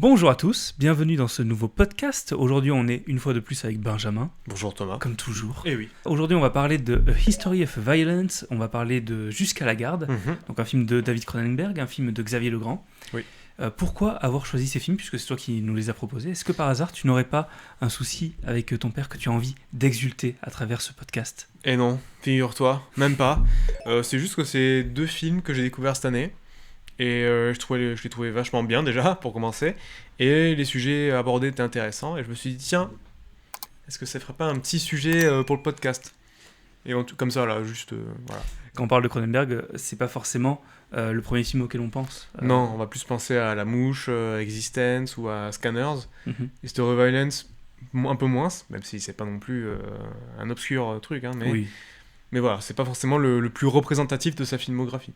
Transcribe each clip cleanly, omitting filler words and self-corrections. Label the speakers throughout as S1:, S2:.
S1: Bonjour à tous, bienvenue dans ce nouveau podcast. Aujourd'hui, on est une fois de plus avec Benjamin.
S2: Bonjour Thomas.
S1: Comme toujours.
S2: Eh oui.
S1: Aujourd'hui, on va parler de A History of Violence, on va parler de Jusqu'à la garde, donc un film de David Cronenberg, un film de Xavier Legrand.
S2: Oui.
S1: Pourquoi avoir choisi ces films, puisque c'est toi qui nous les as proposés? Est-ce que par hasard, tu n'aurais pas un souci avec ton père que tu as envie d'exulter à travers ce podcast?
S2: Eh non, figure-toi, même pas. C'est juste que c'est deux films que j'ai découverts cette année. Et je les trouvais vachement bien déjà, pour commencer. Et les sujets abordés étaient intéressants. Et je me suis dit, tiens, est-ce que ça ferait pas un petit sujet pour le podcast? Et comme ça, là, juste, voilà.
S1: Quand on parle de Cronenberg, c'est pas forcément le premier film auquel on pense.
S2: Non, on va plus penser à La Mouche, Existence ou à Scanners.
S1: Mhm.
S2: History of Violence, un peu moins, même si c'est pas non plus un obscur truc. Hein,
S1: Oui.
S2: mais voilà, c'est pas forcément le plus représentatif de sa filmographie.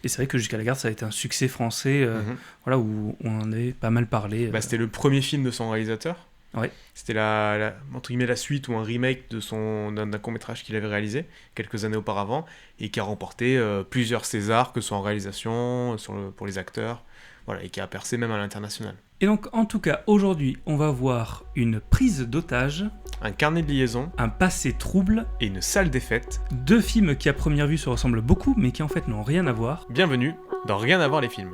S1: Et c'est vrai que Jusqu'à la garde, ça a été un succès français, voilà, où on en avait pas mal parlé.
S2: C'était le premier film de son réalisateur.
S1: Ouais.
S2: C'était entre guillemets la suite ou un remake d'un court-métrage qu'il avait réalisé quelques années auparavant et qui a remporté plusieurs Césars, que ce soit en réalisation, pour les acteurs, voilà, et qui a percé même à l'international.
S1: Et donc, en tout cas, aujourd'hui, on va voir une prise d'otage,
S2: Un carnet de liaison
S1: un passé trouble,
S2: et une salle des fêtes.
S1: deux films qui à première vue se ressemblent beaucoup, mais qui en fait n'ont rien à voir.
S2: Bienvenue dans Rien à voir les films.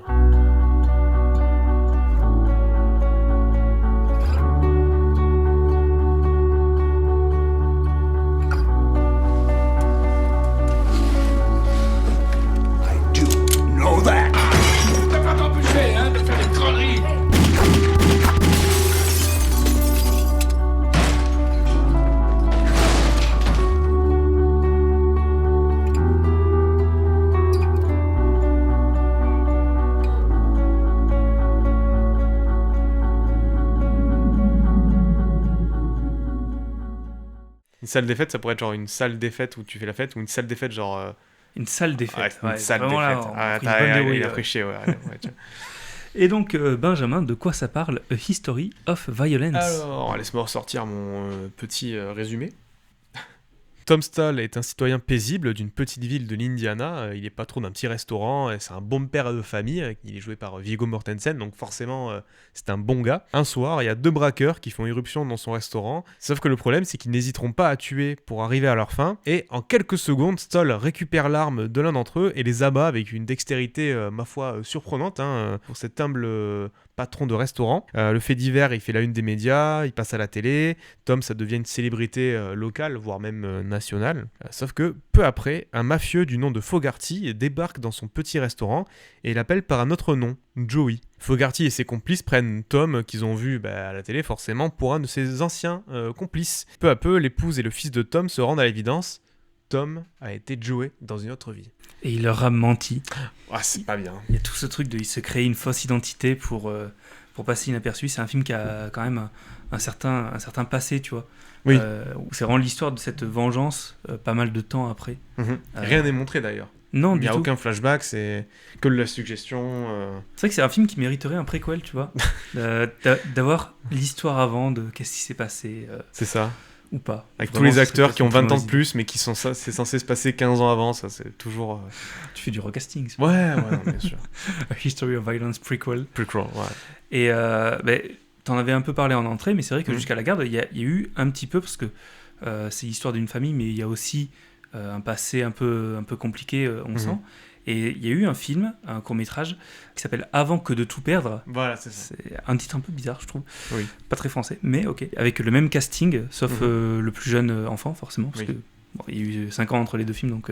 S3: T'as pas t'empêcher, hein, de faire des conneries.
S2: Une salle des fêtes, ça pourrait être genre une salle des fêtes où tu fais la fête ou une salle des fêtes genre...
S1: Une salle des fêtes.
S2: une salle des
S1: vraiment
S2: fêtes.
S1: là, on a pris une bonne débrouille,
S2: il a
S1: là.
S2: pris chier, ouais, tu vois.
S1: Et donc, Benjamin, de quoi ça parle A History of Violence?
S2: Alors, laisse-moi ressortir mon petit résumé. Tom Stahl est un citoyen paisible d'une petite ville de l'Indiana. Il est patron d'un petit restaurant et c'est un bon père de famille. Il est joué par Viggo Mortensen, donc forcément c'est un bon gars. Un soir, il y a deux braqueurs qui font irruption dans son restaurant. Sauf que le problème, c'est qu'ils n'hésiteront pas à tuer pour arriver à leur fin. Et en quelques secondes, Stahl récupère l'arme de l'un d'entre eux et les abat avec une dextérité, ma foi, surprenante pour cet humble patron de restaurant. Le fait divers, il fait la une des médias, il passe à la télé. Tom, ça devient une célébrité locale, voire même nationale. Sauf que, peu après, un mafieux du nom de Fogarty débarque dans son petit restaurant et l'appelle par un autre nom, Joey. Fogarty et ses complices prennent Tom, qu'ils ont vu à la télé forcément, pour un de ses anciens complices. Peu à peu, l'épouse et le fils de Tom se rendent à l'évidence. Tom a été Joey dans une autre vie.
S1: Et il leur a menti.
S2: Ah, c'est pas bien.
S1: Il y a tout ce truc de il se créer une fausse identité pour passer inaperçu. C'est un film qui a quand même un certain passé, tu vois.
S2: Oui.
S1: Où c'est vraiment l'histoire de cette vengeance pas mal de temps après.
S2: Rien n'est montré d'ailleurs.
S1: Non,
S2: Il
S1: du
S2: n'y a
S1: tout.
S2: aucun flashback, c'est que de la suggestion.
S1: C'est vrai que c'est un film qui mériterait un préquel, tu vois. D'avoir l'histoire avant de qu'est-ce qui s'est passé
S2: C'est ça.
S1: ou pas.
S2: Avec
S1: Vraiment,
S2: tous les
S1: ce
S2: acteurs
S1: serait
S2: qui ont
S1: peut-être
S2: 20 ans
S1: une
S2: de plus, mais c'est censé se passer 15 ans avant, ça c'est toujours...
S1: Tu fais du recasting.
S2: Ouais, non, bien sûr.
S1: A History of Violence prequel.
S2: Prequel, ouais.
S1: Et t'en avais un peu parlé en entrée, mais c'est vrai que Jusqu'à la garde, il y a eu un petit peu, parce que c'est l'histoire d'une famille, mais il y a aussi un passé un peu compliqué, on sent. Et il y a eu un film, un court-métrage, qui s'appelle Avant que de tout perdre.
S2: Voilà, c'est ça.
S1: C'est un titre un peu bizarre, je trouve.
S2: Oui.
S1: Pas très français, mais ok. Avec le même casting, sauf le plus jeune enfant, forcément, parce
S2: Oui.
S1: que il y a eu 5 ans entre les deux films, donc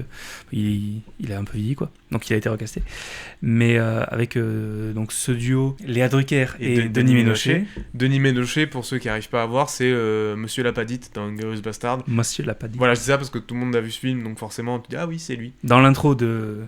S1: il a un peu vieilli, quoi. Donc il a été recasté. Mais avec donc ce duo, Léa Drucker et Denis Ménochet.
S2: Denis Ménochet, pour ceux qui n'arrivent pas à voir, c'est Monsieur Lapadite dans Inglourious Bastard.
S1: Monsieur l'a pas dit.
S2: Voilà, je dis ça parce que tout le monde a vu ce film, donc forcément, tu dis « Ah oui, c'est lui
S1: Dans l'intro de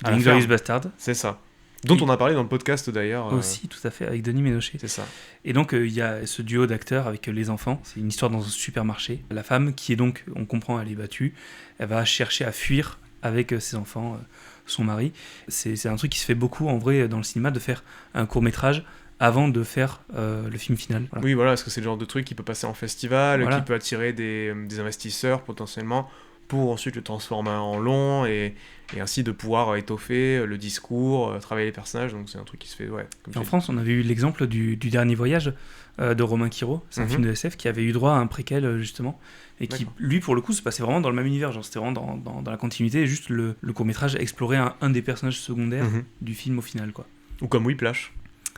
S2: À la
S1: Inglourious
S2: ferme.
S1: Bastard. ».
S2: C'est ça. Dont on a parlé dans le podcast d'ailleurs.
S1: Aussi, tout à fait, avec Denis Ménochet.
S2: C'est ça.
S1: Et donc, il y a ce duo d'acteurs avec les enfants. C'est une histoire dans un supermarché. La femme, qui est donc, on comprend, elle est battue, elle va chercher à fuir avec ses enfants, son mari. C'est un truc qui se fait beaucoup, en vrai, dans le cinéma, de faire un court-métrage avant de faire le film final. Voilà.
S2: Oui, voilà, parce que c'est le genre de truc qui peut passer en festival,
S1: Voilà.
S2: qui peut attirer des investisseurs potentiellement, pour ensuite le transformer en long et ainsi de pouvoir étoffer le discours, travailler les personnages. Donc c'est un truc qui se fait, ouais.
S1: En France, on avait eu l'exemple du Dernier Voyage de Romain Quiro. C'est un film de SF qui avait eu droit à un préquel, justement, et qui, lui, pour le coup, se passait vraiment dans le même univers. Genre, c'était vraiment dans la continuité, et juste le court-métrage explorait un des personnages secondaires du film au final, quoi.
S2: Ou comme Whiplash.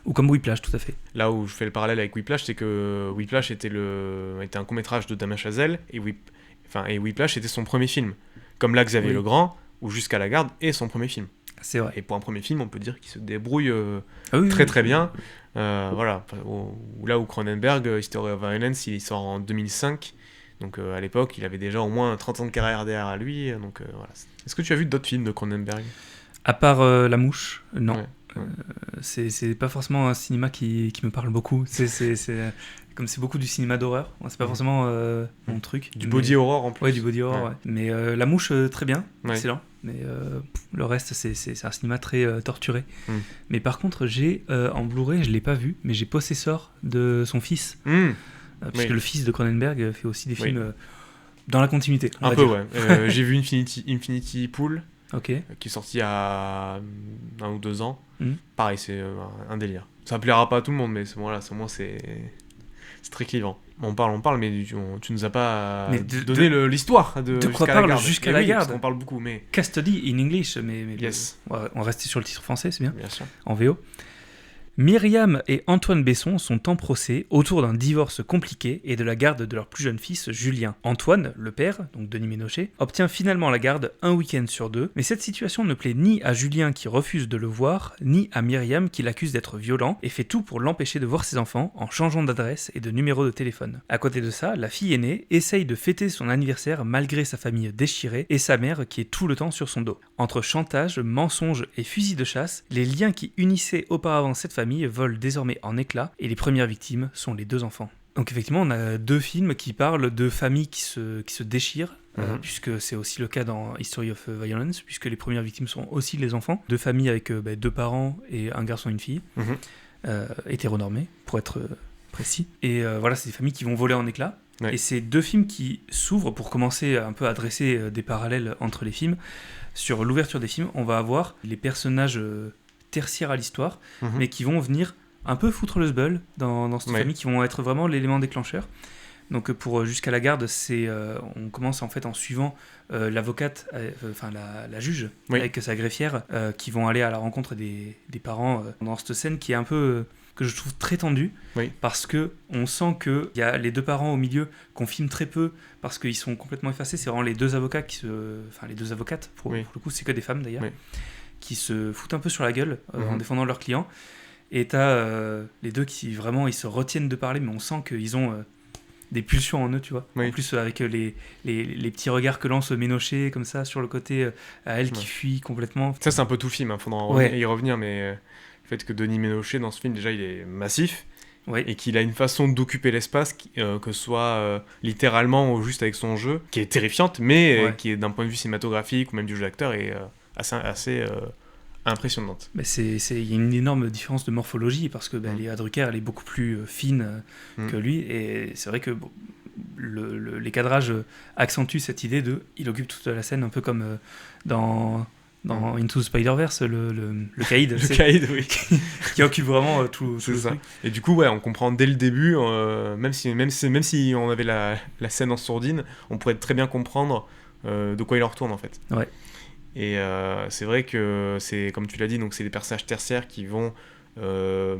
S1: Ou comme Whiplash, tout à fait.
S2: Là où je fais le parallèle avec Whiplash, c'est que Whiplash était un court-métrage de Damien Chazelle, et Whiplash était son premier film. Comme là, Xavier Legrand, ou Jusqu'à la garde, est son premier film.
S1: C'est vrai.
S2: Et pour un premier film, on peut dire qu'il se débrouille très bien. Voilà. Là où Cronenberg, History of Violence, il sort en 2005. Donc à l'époque, il avait déjà au moins 30 ans de carrière derrière lui. Donc voilà. Est-ce que tu as vu d'autres films de Cronenberg ?
S1: À part La Mouche, non.
S2: Ouais.
S1: C'est pas forcément un cinéma qui me parle beaucoup. Comme c'est beaucoup du cinéma d'horreur, c'est pas forcément mon truc.
S2: Du body horror en plus.
S1: Ouais, du body horror, ouais. Mais La Mouche, très bien, excellent. Mais le reste, c'est un cinéma très torturé. Mais par contre, j'ai en Blu-ray, je l'ai pas vu, mais j'ai Possessor de son fils. Puisque le fils de Cronenberg fait aussi des films dans la continuité.
S2: Un peu, ouais. J'ai vu Infinity Pool. Qui est sorti à 1 ou 2 ans. Pareil, c'est un délire. Ça plaira pas à tout le monde, mais c'est très clivant. On parle, mais tu nous as pas donné l'histoire de
S1: quoi parle Jusqu'à la garde.
S2: On parle beaucoup, mais
S1: Custody in English, mais
S2: yes.
S1: On restait sur le titre français, c'est bien.
S2: Bien sûr.
S1: En VO. Myriam et Antoine Besson sont en procès autour d'un divorce compliqué et de la garde de leur plus jeune fils, Julien. Antoine, le père, donc Denis Ménochet, obtient finalement la garde un week-end sur 2, mais cette situation ne plaît ni à Julien qui refuse de le voir, ni à Myriam qui l'accuse d'être violent et fait tout pour l'empêcher de voir ses enfants en changeant d'adresse et de numéro de téléphone. À côté de ça, la fille aînée essaye de fêter son anniversaire malgré sa famille déchirée et sa mère qui est tout le temps sur son dos. Entre chantage, mensonges et fusils de chasse, les liens qui unissaient auparavant cette famille volent désormais en éclats et les premières victimes sont les 2 enfants. Donc effectivement, on a 2 films qui parlent de familles qui se déchirent, puisque c'est aussi le cas dans History of Violence, puisque les premières victimes sont aussi les enfants. 2 familles avec 2 parents et un garçon et une fille, hétéronormés, pour être précis. Et voilà, c'est des familles qui vont voler en éclats. Ouais. Et c'est 2 films qui s'ouvrent pour commencer un peu à dresser des parallèles entre les films. Sur l'ouverture des films, on va avoir les personnages tertiaires à l'histoire, mais qui vont venir un peu foutre le sbeul dans cette famille, qui vont être vraiment l'élément déclencheur. Donc pour Jusqu'à la garde, on commence en fait en suivant l'avocate, la juge, avec sa greffière, qui vont aller à la rencontre des parents dans cette scène qui est un peu que je trouve très tendue, parce que on sent que il y a les 2 parents au milieu qu'on filme très peu parce qu'ils sont complètement effacés. C'est vraiment les 2 avocats les 2 avocates pour le coup, c'est que des femmes d'ailleurs, qui se foutent un peu sur la gueule en défendant leurs clients. Et t'as les 2 qui vraiment ils se retiennent de parler, mais on sent qu'ils ont des pulsions en eux, tu vois. En plus avec les petits regards que lance Ménochet comme ça sur le côté à elle qui fuit complètement.
S2: Ça c'est un peu tout le film, faudra y revenir, mais le fait que Denis Ménochet dans ce film déjà il est massif et qu'il a une façon d'occuper l'espace que ce soit littéralement ou juste avec son jeu qui est terrifiante, mais qui est d'un point de vue cinématographique ou même du jeu d'acteur est assez impressionnante.
S1: Mais il y a une énorme différence de morphologie parce que Léa Drucker elle est beaucoup plus fine que lui, et c'est vrai que les cadrages accentuent cette idée il occupe toute la scène un peu comme dans Into the Spider-Verse, le Caïd.
S2: Le Caïd, oui.
S1: qui occupe vraiment tout le
S2: ça.
S1: truc.
S2: Et du coup, on comprend dès le début, même si on avait la scène en sourdine, on pourrait très bien comprendre de quoi il en retourne en fait.
S1: Ouais.
S2: Et c'est vrai que c'est, comme tu l'as dit, donc c'est des personnages tertiaires qui vont, on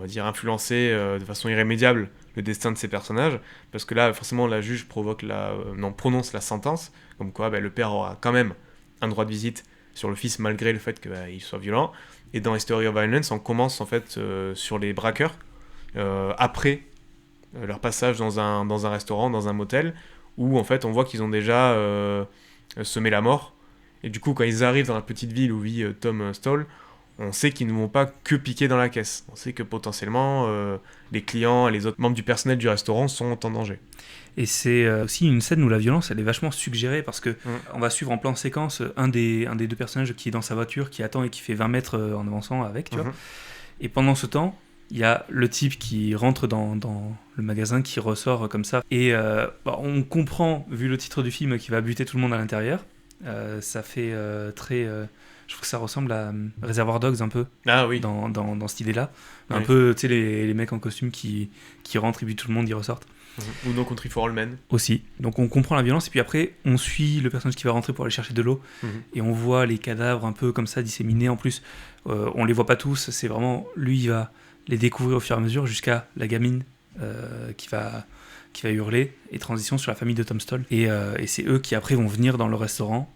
S2: va dire, influencer de façon irrémédiable le destin de ces personnages, parce que là, forcément, la juge prononce la sentence, comme quoi le père aura quand même un droit de visite sur le fils malgré le fait qu'il soit violent. Et dans History of Violence, on commence en fait sur les braqueurs après leur passage dans un restaurant, dans un motel, où en fait on voit qu'ils ont déjà semé la mort. Et du coup, quand ils arrivent dans la petite ville où vit Tom Stoll, on sait qu'ils ne vont pas que piquer dans la caisse. On sait que potentiellement, les clients et les autres membres du personnel du restaurant sont en danger.
S1: Et c'est aussi une scène où la violence, elle est vachement suggérée, parce que on va suivre en plan séquence un des 2 personnages qui est dans sa voiture, qui attend et qui fait 20 mètres en avançant avec, tu vois. Et pendant ce temps, il y a le type qui rentre dans le magasin, qui ressort comme ça. Et on comprend, vu le titre du film, qu'il va buter tout le monde à l'intérieur. Ça fait très... je trouve que ça ressemble à Reservoir Dogs un peu,
S2: Ah oui.
S1: dans cette idée-là. Un
S2: Oui.
S1: peu, tu sais, les mecs en costume qui rentrent, ils butent tout le monde, ils ressortent.
S2: Ou No Country for All Men.
S1: Aussi. Donc on comprend la violence, et puis après, on suit le personnage qui va rentrer pour aller chercher de l'eau, et on voit les cadavres un peu comme ça disséminés. En plus, on les voit pas tous, c'est vraiment... Lui, il va les découvrir au fur et à mesure, jusqu'à la gamine qui va hurler, et transition sur la famille de Tom Stoll. Et c'est eux qui après vont venir dans le restaurant,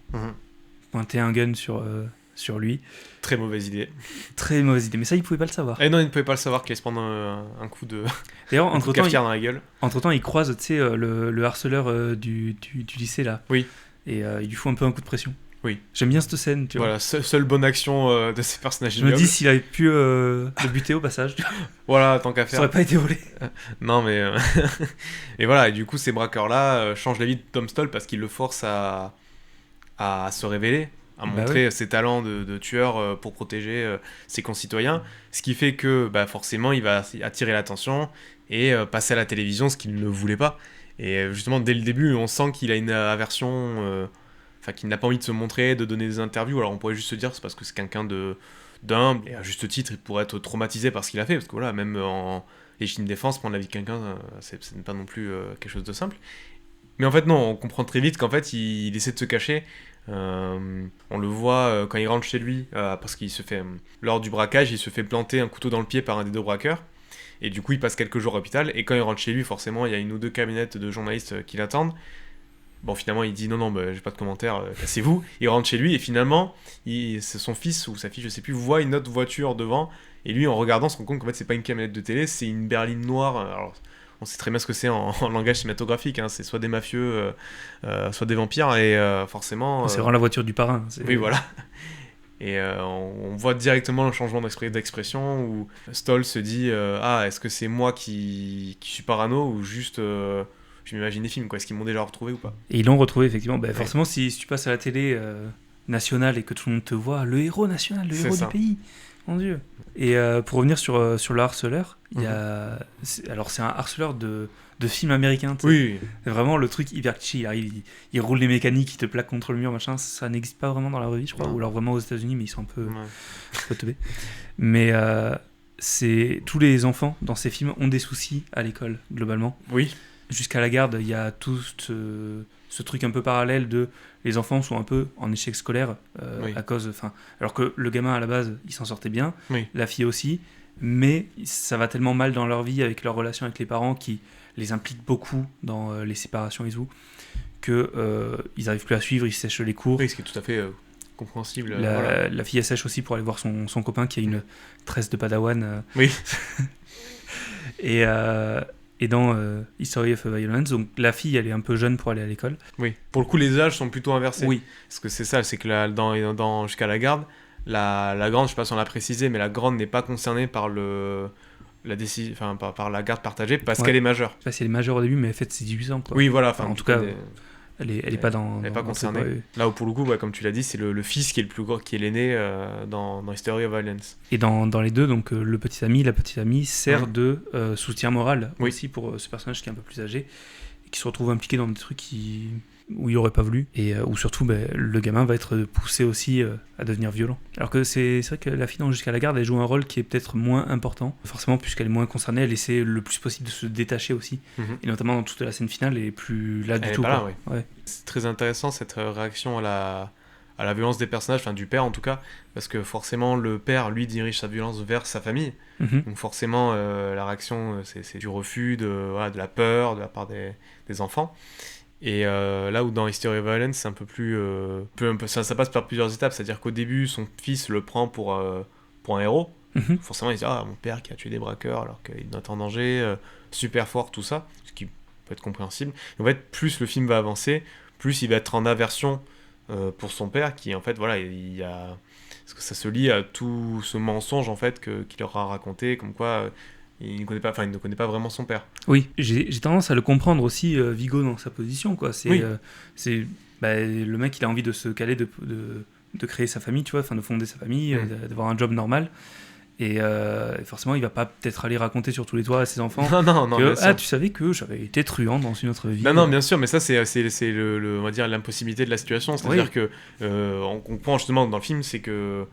S1: pointer un gun sur lui.
S2: Très mauvaise idée.
S1: Très mauvaise idée, mais ça, ils pouvaient pas le savoir.
S2: Et non, il ne pouvait pas le savoir qu'il allait se prendre un coup de
S1: D'ailleurs,
S2: un coup de cafetière dans la gueule.
S1: entre-temps, il croise, tu sais, le harceleur du lycée, là.
S2: Oui.
S1: Et il lui fout un peu un coup de pression.
S2: Oui.
S1: J'aime bien cette scène, tu vois.
S2: Voilà, seule bonne action de ces personnages
S1: Je me
S2: ignobles.
S1: dis s'il avait pu le buter au passage,
S2: Voilà, tant qu'à
S1: ça
S2: faire.
S1: aurait pas été volé.
S2: Non, mais... et voilà, et du coup, ces braqueurs-là changent la vie de Tom Stoll parce qu'ils le forcent à se révéler, à
S1: Bah
S2: montrer ses talents de tueur pour protéger ses concitoyens. Ce qui fait que, forcément, il va attirer l'attention et passer à la télévision, ce qu'il ne voulait pas. Et justement, dès le début, on sent qu'il a une aversion... qu'il n'a pas envie de se montrer, de donner des interviews. Alors on pourrait juste se dire c'est parce que c'est quelqu'un d'humble, et à juste titre il pourrait être traumatisé par ce qu'il a fait, parce que voilà, même en légitime défense, prendre la vie de quelqu'un, c'est pas non plus quelque chose de simple. Mais en fait non, on comprend très vite qu'en fait il essaie de se cacher. On le voit quand il rentre chez lui, parce qu'il se fait, lors du braquage, il se fait planter un couteau dans le pied par un des deux braqueurs, et du coup il passe quelques jours à l'hôpital, et quand il rentre chez lui, forcément il y a une ou deux camionnettes de journalistes qui l'attendent. Bon, finalement, il dit non, j'ai pas de commentaire, cassez-vous. Il rentre chez lui et finalement, c'est son fils ou sa fille, je sais plus, voit une autre voiture devant. Et lui, en regardant, se rend compte qu'en fait, c'est pas une camionnette de télé, c'est une berline noire. Alors, on sait très bien ce que c'est en langage cinématographique, hein, c'est soit des mafieux, soit des vampires, et forcément.
S1: C'est vraiment la voiture du parrain.
S2: Oui, voilà. Et on voit directement le changement d'expression où Stoll se dit est-ce que c'est moi qui suis parano ou juste. Je m'imagine des films, quoi. Est-ce qu'ils m'ont déjà retrouvé ou pas? Et
S1: ils l'ont retrouvé, effectivement. Forcément, si tu passes à la télé nationale et que tout le monde te voit, le héros national, le héros du pays, mon Dieu. Et pour revenir sur le harceleur, il y a... Alors, c'est un harceleur de film américain, tu sais.
S2: Oui.
S1: C'est vraiment le truc hyper cliché. Il arrive, il roule les mécaniques, il te plaque contre le mur, machin. Ça n'existe pas vraiment dans la vraie vie, je crois. Ou alors vraiment aux États-Unis, mais ils sont un peu teubés. Mais tous les enfants dans ces films ont des soucis à l'école, globalement.
S2: Oui.
S1: Jusqu'à la garde, il y a tout ce truc un peu parallèle de les enfants sont un peu en échec scolaire à cause, alors que le gamin à la base il s'en sortait bien, la fille aussi, mais ça va tellement mal dans leur vie avec leur relation avec les parents qui les impliquent beaucoup dans les séparations et tout, que ils n'arrivent plus à suivre, ils sèchent les cours.
S2: Oui, ce qui est tout à fait compréhensible.
S1: La fille elle sèche aussi pour aller voir son copain qui a une tresse de padawan.
S2: Oui.
S1: Et dans History of Violence, donc la fille, elle est un peu jeune pour aller à l'école.
S2: Oui. Pour le coup, les âges sont plutôt inversés.
S1: Oui.
S2: Parce que c'est ça, c'est que dans Jusqu'à la garde, la grande, je sais pas si on l'a précisé, mais la grande n'est pas concernée par par la garde partagée parce qu'elle est majeure.
S1: Je sais pas si elle est majeure au début, mais elle fait ses 18 ans, quoi.
S2: Oui, voilà.
S1: En tout cas, elle est pas dans.
S2: Elle est pas concernée. Là où pour le coup, comme tu l'as dit, c'est le fils qui est le plus gros, qui est l'aîné dans History of Violence.
S1: Et dans les deux, donc le petit ami, la petite amie sert de soutien moral aussi pour ce personnage qui est un peu plus âgé et qui se retrouve impliqué dans des trucs où il aurait pas voulu, et où surtout le gamin va être poussé aussi à devenir violent. Alors que c'est vrai que la fille dans Jusqu'à la garde, elle joue un rôle qui est peut-être moins important, forcément, puisqu'elle est moins concernée, elle essaie le plus possible de se détacher aussi, et notamment dans toute la scène finale, elle est plus là du tout.
S2: Pas là, ouais. C'est très intéressant cette réaction à la violence des personnages, du père en tout cas, parce que forcément le père, lui, dirige sa violence vers sa famille, donc forcément la réaction, c'est du refus, de la peur de la part des enfants. Et là où dans History of Violence, c'est un peu plus... ça passe par plusieurs étapes, c'est-à-dire qu'au début, son fils le prend pour un héros. Forcément, il se dit « Ah, mon père qui a tué des braqueurs alors qu'il est en danger, super fort, tout ça », ce qui peut être compréhensible. Et en fait, plus le film va avancer, plus il va être en aversion pour son père, qui en fait, voilà, parce que ça se lie à tout ce mensonge en fait qu'il leur a raconté, comme quoi... il ne connaît pas vraiment son père.
S1: Oui, j'ai tendance à le comprendre aussi, Vigo, dans sa position, quoi. C'est le mec, il a envie de se caler, de créer sa famille, tu vois, de fonder sa famille, d'avoir un job normal. Et forcément, il va pas peut-être aller raconter sur tous les toits à ses enfants
S2: Non,
S1: que,
S2: bien sûr.
S1: tu savais que j'avais été truand dans une autre vie.
S2: Non, bien sûr, mais ça, c'est on va dire, l'impossibilité de la situation. C'est-à-dire que, on comprend justement dans le film, c'est que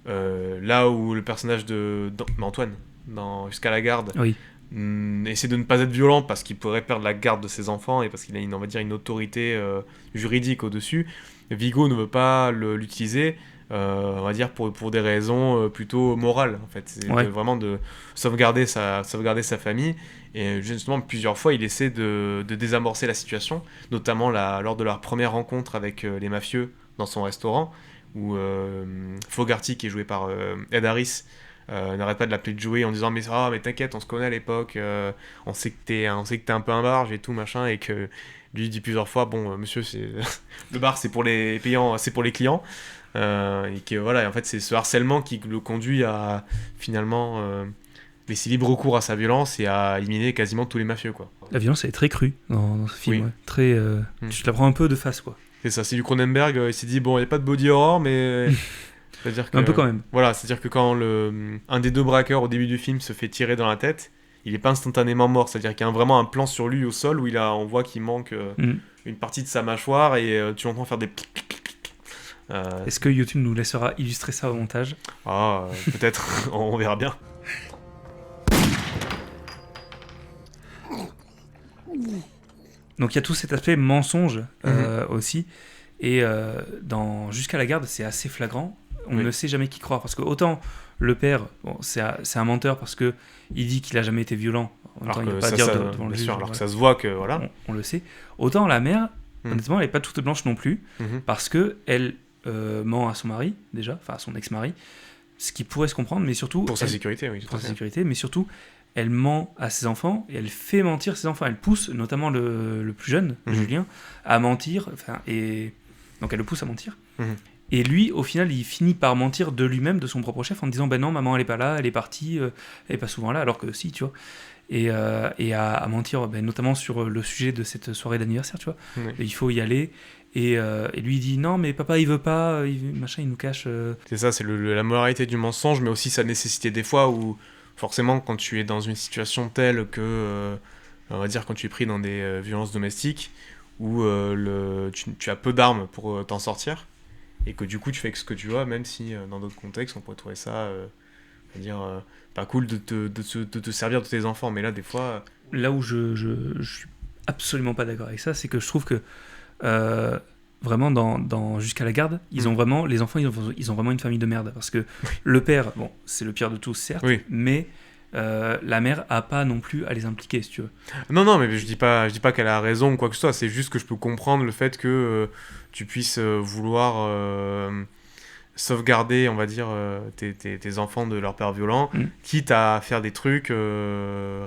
S2: là où le personnage d'Antoine, dans Jusqu'à la garde,
S1: Oui.
S2: essaie de ne pas être violent parce qu'il pourrait perdre la garde de ses enfants et parce qu'il a on va dire, une autorité juridique au-dessus, Viggo ne veut pas l'utiliser. On va dire pour des raisons plutôt morales en fait, c'est vraiment de sauvegarder sa famille, et justement plusieurs fois il essaie de désamorcer la situation, notamment lors de leur première rencontre avec les mafieux dans son restaurant, où Fogarty, qui est joué par Ed Harris, n'arrête pas de l'appeler Joey en disant mais t'inquiète, on se connaît à l'époque, on sait que t'es un peu un barge et tout machin, et que lui dit plusieurs fois monsieur, c'est le bar c'est pour les payants, c'est pour les clients. Et que voilà, en fait c'est ce harcèlement qui le conduit à finalement laisser libre cours à sa violence et à éliminer quasiment tous les mafieux, quoi.
S1: La violence elle est très crue dans ce film,
S2: Oui.
S1: Très, tu te la prends un peu de face, quoi.
S2: C'est ça, c'est du Cronenberg, il s'est dit il n'y a pas de body horror, mais c'est-à-dire que,
S1: un peu quand même.
S2: Voilà, c'est-à-dire que quand un des deux braqueurs au début du film se fait tirer dans la tête, il n'est pas instantanément mort, c'est-à-dire qu'il y a vraiment un plan sur lui au sol où on voit qu'il manque une partie de sa mâchoire, et tu entends faire des
S1: Est-ce que YouTube nous laissera illustrer ça au montage ?
S2: Peut-être, on verra bien.
S1: Donc il y a tout cet aspect mensonge aussi, et dans Jusqu'à la garde c'est assez flagrant, on ne sait jamais qui croire, parce que autant le père, c'est un menteur parce que il dit qu'il a jamais été violent, en même temps il ne va pas dire devant le juge,
S2: alors que ça se voit que voilà.
S1: On le sait. Autant la mère, honnêtement elle n'est pas toute blanche non plus, parce que elle ment à son mari déjà, enfin à son ex-mari, ce qui pourrait se comprendre, mais surtout
S2: pour sa sécurité, oui.
S1: Pour sa sécurité, mais surtout elle ment à ses enfants, et elle fait mentir ses enfants. Elle pousse, notamment le plus jeune, Julien, à mentir, et donc elle le pousse à mentir. Et lui, au final, il finit par mentir de lui-même, de son propre chef, en disant non, maman elle est pas là, elle est partie, elle est pas souvent là, alors que si, tu vois. Et à mentir, notamment sur le sujet de cette soirée d'anniversaire, tu vois. Il faut y aller. Et lui il dit non, mais papa il veut pas, machin, il nous cache.
S2: C'est ça, c'est la moralité du mensonge, mais aussi sa nécessité des fois où forcément quand tu es dans une situation telle que on va dire quand tu es pris dans des violences domestiques où tu as peu d'armes pour t'en sortir, et que du coup tu fais ce que tu veux, même si dans d'autres contextes on pourrait trouver ça on va dire pas cool de te servir de tes enfants, mais là des fois
S1: là où je suis absolument pas d'accord avec ça, c'est que je trouve que vraiment dans Jusqu'à la garde, ils ont vraiment, les enfants ils ont vraiment une famille de merde, parce que le père, c'est le pire de tous certes, mais la mère a pas non plus à les impliquer, si tu veux.
S2: Non, mais je dis pas qu'elle a raison ou quoi que ce soit, c'est juste que je peux comprendre le fait que tu puisses vouloir sauvegarder, on va dire, tes enfants de leur père violent, quitte à faire des trucs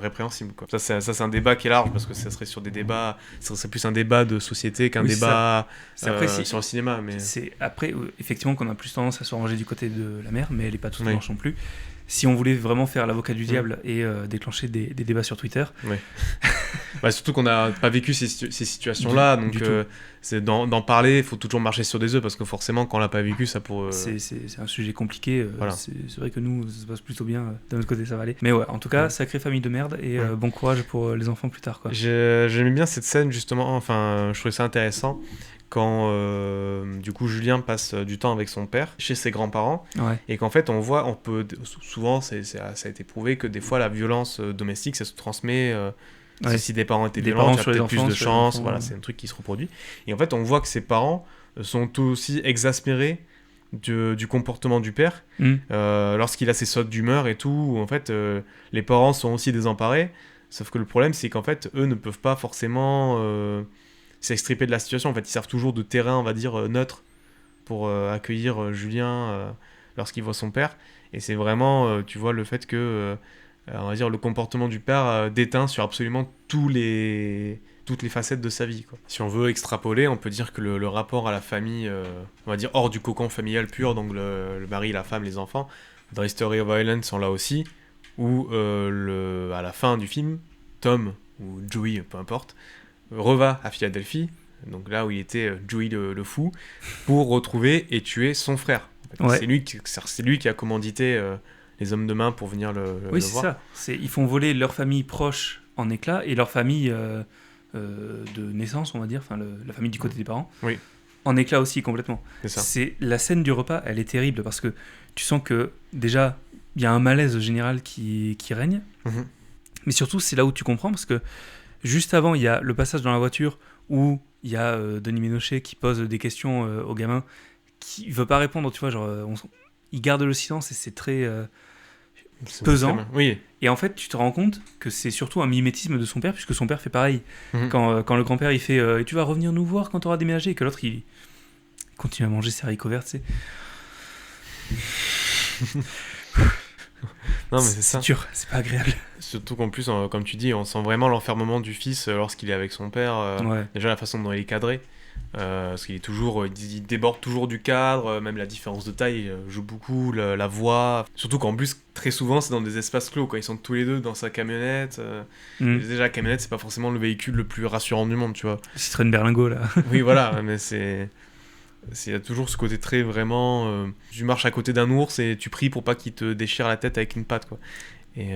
S2: répréhensibles, quoi. Ça c'est un débat qui est large, parce que ça serait sur des débats, ça serait plus un débat de société qu'un débat sur le cinéma. Mais
S1: c'est après effectivement qu'on a plus tendance à se ranger du côté de la mère, mais elle est pas toute blanche non plus. Si on voulait vraiment faire l'avocat du diable et déclencher des débats sur Twitter.
S2: Surtout qu'on n'a pas vécu ces situations-là, donc c'est d'en parler, il faut toujours marcher sur des œufs, parce que forcément, quand on l'a pas vécu, ça pourrait...
S1: C'est un sujet compliqué,
S2: voilà.
S1: C'est vrai que nous, ça se passe plutôt bien, de notre côté, ça va aller. Mais ouais, en tout cas, sacrée famille de merde, et bon courage pour les enfants plus tard, quoi.
S2: J'aimais bien cette scène, justement, enfin, je trouvais ça intéressant, quand du coup Julien passe du temps avec son père chez ses grands-parents, et qu'en fait souvent ça a été prouvé que des fois la violence domestique ça se transmet, si des parents étaient violents, tu as peut-être plus de chance, voilà, c'est un truc qui se reproduit, et en fait on voit que ses parents sont aussi exaspérés du comportement du père, lorsqu'il a ses sautes d'humeur et tout, où en fait les parents sont aussi désemparés, sauf que le problème c'est qu'en fait eux ne peuvent pas forcément s'extriper de la situation. En fait, ils servent toujours de terrain, on va dire, neutre pour accueillir Julien lorsqu'il voit son père. Et c'est vraiment, tu vois, le fait que, on va dire, le comportement du père déteint sur absolument toutes les facettes de sa vie, quoi. Si on veut extrapoler, on peut dire que le rapport à la famille, on va dire, hors du cocon familial pur, donc le mari, la femme, les enfants, dans History of Violence sont là aussi, où à la fin du film, Tom, ou Joey, peu importe, reva à Philadelphie, donc là où il était Joey le fou, pour retrouver et tuer son frère. En fait, c'est lui qui a commandité les hommes de main pour venir le
S1: Oui, c'est
S2: voir.
S1: ça. Ils font voler leur famille proche en éclats et leur famille de naissance, on va dire, enfin la famille du côté des parents,
S2: Oui.
S1: en éclats aussi complètement.
S2: C'est ça.
S1: La scène du repas, elle est terrible parce que tu sens que déjà, il y a un malaise général qui règne,
S2: Mhm.
S1: mais surtout, c'est là où tu comprends parce que juste avant, il y a le passage dans la voiture où il y a Denis Ménochet qui pose des questions au gamin qui veut pas répondre, tu vois, genre, il garde le silence et c'est très
S2: C'est
S1: pesant.
S2: très bien. Oui.
S1: Et en fait, tu te rends compte que c'est surtout un mimétisme de son père, puisque son père fait pareil.
S2: Mhm.
S1: Quand le grand-père il fait tu vas revenir nous voir quand tu auras déménagé, et que l'autre il continue à manger ses haricots verts, tu sais.
S2: Non, mais c'est ça.
S1: dur, c'est pas agréable.
S2: Surtout qu'en plus, comme tu dis, on sent vraiment l'enfermement du fils lorsqu'il est avec son père.
S1: Ouais.
S2: Déjà, la façon dont il est cadré. Parce qu'il est toujours, il déborde toujours du cadre, même la différence de taille joue beaucoup, la voix. Surtout qu'en plus, très souvent, c'est dans des espaces clos, quoi. Ils sont tous les deux dans sa camionnette.
S1: Mm.
S2: Déjà, la camionnette, c'est pas forcément le véhicule le plus rassurant du monde, tu vois.
S1: Citroën Berlingot là.
S2: Oui, voilà, mais il y a toujours ce côté très vraiment. Tu marches à côté d'un ours et tu pries pour pas qu'il te déchire la tête avec une patte, quoi. Et